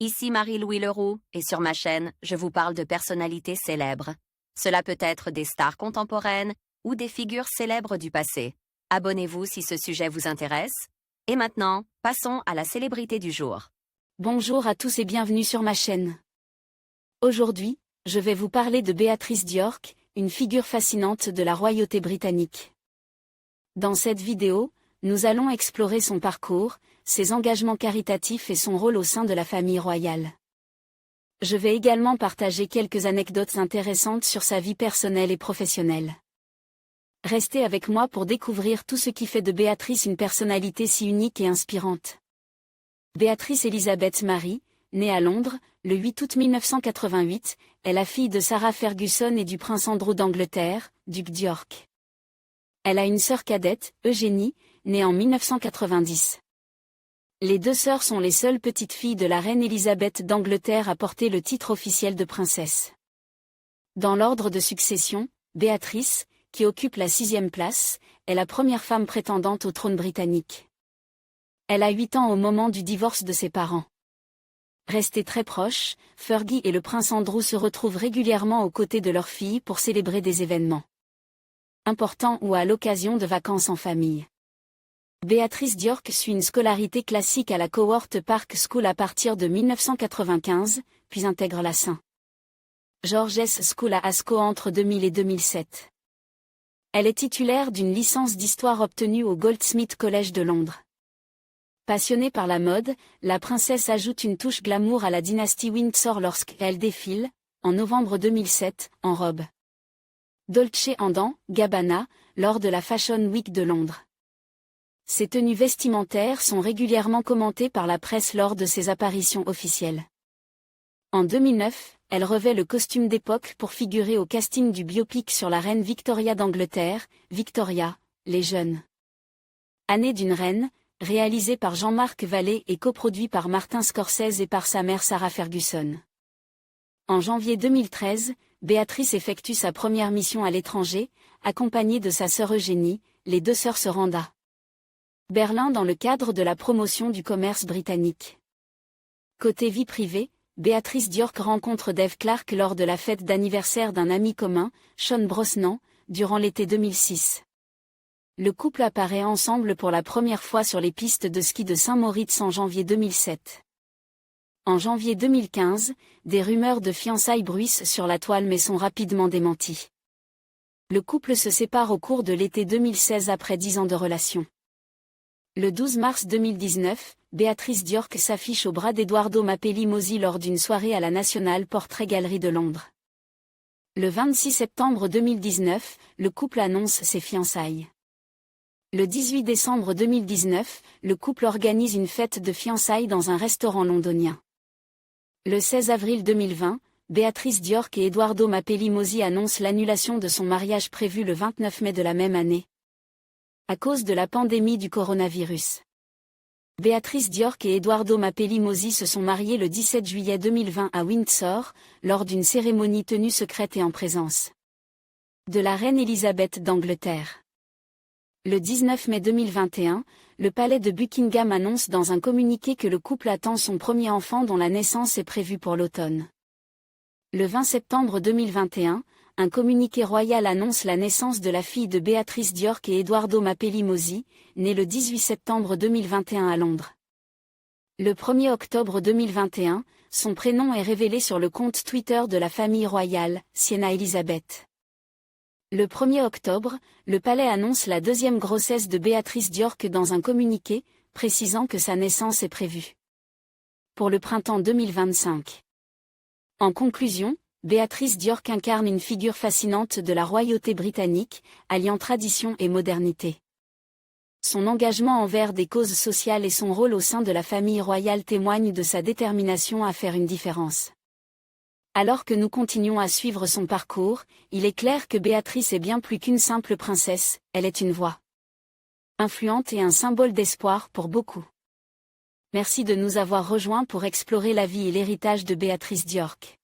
Ici Marie-Louis Leroux, et sur ma chaîne, je vous parle de personnalités célèbres. Cela peut être des stars contemporaines ou des figures célèbres du passé. Abonnez-vous si ce sujet vous intéresse. Et maintenant, passons à la célébrité du jour. Bonjour à tous et bienvenue sur ma chaîne. Aujourd'hui, je vais vous parler de Béatrice d'York, une figure fascinante de la royauté britannique. Dans cette vidéo, nous allons explorer son parcours, ses engagements caritatifs et son rôle au sein de la famille royale. Je vais également partager quelques anecdotes intéressantes sur sa vie personnelle et professionnelle. Restez avec moi pour découvrir tout ce qui fait de Béatrice une personnalité si unique et inspirante. Béatrice Elizabeth Marie, née à Londres, le 8 août 1988, est la fille de Sarah Ferguson et du prince Andrew d'Angleterre, duc d'York. Elle a une sœur cadette, Eugénie, née en 1990. Les deux sœurs sont les seules petites filles de la reine Élisabeth d'Angleterre à porter le titre officiel de princesse. Dans l'ordre de succession, Béatrice, qui occupe la 6e place, est la première femme prétendante au trône britannique. Elle a 8 ans au moment du divorce de ses parents. Restés très proches, Fergie et le prince Andrew se retrouvent régulièrement aux côtés de leur fille pour célébrer des événements importants ou à l'occasion de vacances en famille. Béatrice d'York suit une scolarité classique à la Coworth Park School à partir de 1995, puis intègre la St. George's School à Ascot entre 2000 et 2007. Elle est titulaire d'une licence d'histoire obtenue au Goldsmiths College de Londres. Passionnée par la mode, la princesse ajoute une touche glamour à la dynastie Windsor lorsqu'elle défile, en novembre 2007, en robe Dolce & Gabbana, lors de la Fashion Week de Londres. Ses tenues vestimentaires sont régulièrement commentées par la presse lors de ses apparitions officielles. En 2009, elle revêt le costume d'époque pour figurer au casting du biopic sur la reine Victoria d'Angleterre, Victoria, les jeunes années d'une reine, réalisé par Jean-Marc Vallée et coproduit par Martin Scorsese et par sa mère Sarah Ferguson. En janvier 2013, Béatrice effectue sa première mission à l'étranger, accompagnée de sa sœur Eugénie. Les deux sœurs se rendent à Berlin dans le cadre de la promotion du commerce britannique. Côté vie privée, Béatrice d'York rencontre Dave Clark lors de la fête d'anniversaire d'un ami commun, Sean Brosnan, durant l'été 2006. Le couple apparaît ensemble pour la première fois sur les pistes de ski de Saint-Moritz en janvier 2007. En janvier 2015, des rumeurs de fiançailles bruissent sur la toile mais sont rapidement démenties. Le couple se sépare au cours de l'été 2016 après 10 ans de relation. Le 12 mars 2019, Béatrice d'York s'affiche au bras d'Edoardo Mapelli-Mozzi lors d'une soirée à la National Portrait Gallery de Londres. Le 26 septembre 2019, le couple annonce ses fiançailles. Le 18 décembre 2019, le couple organise une fête de fiançailles dans un restaurant londonien. Le 16 avril 2020, Béatrice d'York et Edoardo Mapelli-Mozzi annoncent l'annulation de son mariage prévu le 29 mai de la même année, à cause de la pandémie du coronavirus. Béatrice d'York et Edoardo Mapelli-Mozzi se sont mariés le 17 juillet 2020 à Windsor, lors d'une cérémonie tenue secrète et en présence de la reine Élisabeth d'Angleterre. Le 19 mai 2021, le palais de Buckingham annonce dans un communiqué que le couple attend son premier enfant dont la naissance est prévue pour l'automne. Le 20 septembre 2021, un communiqué royal annonce la naissance de la fille de Béatrice d'York et Edoardo Mapelli-Mozzi, née le 18 septembre 2021 à Londres. Le 1er octobre 2021, son prénom est révélé sur le compte Twitter de la famille royale, Sienna Elizabeth. Le 1er octobre, le palais annonce la deuxième grossesse de Béatrice d'York dans un communiqué, précisant que sa naissance est prévue pour le printemps 2025. En conclusion, Béatrice d'York incarne une figure fascinante de la royauté britannique, alliant tradition et modernité. Son engagement envers des causes sociales et son rôle au sein de la famille royale témoignent de sa détermination à faire une différence. Alors que nous continuons à suivre son parcours, il est clair que Béatrice est bien plus qu'une simple princesse, elle est une voix influente et un symbole d'espoir pour beaucoup. Merci de nous avoir rejoints pour explorer la vie et l'héritage de Béatrice d'York.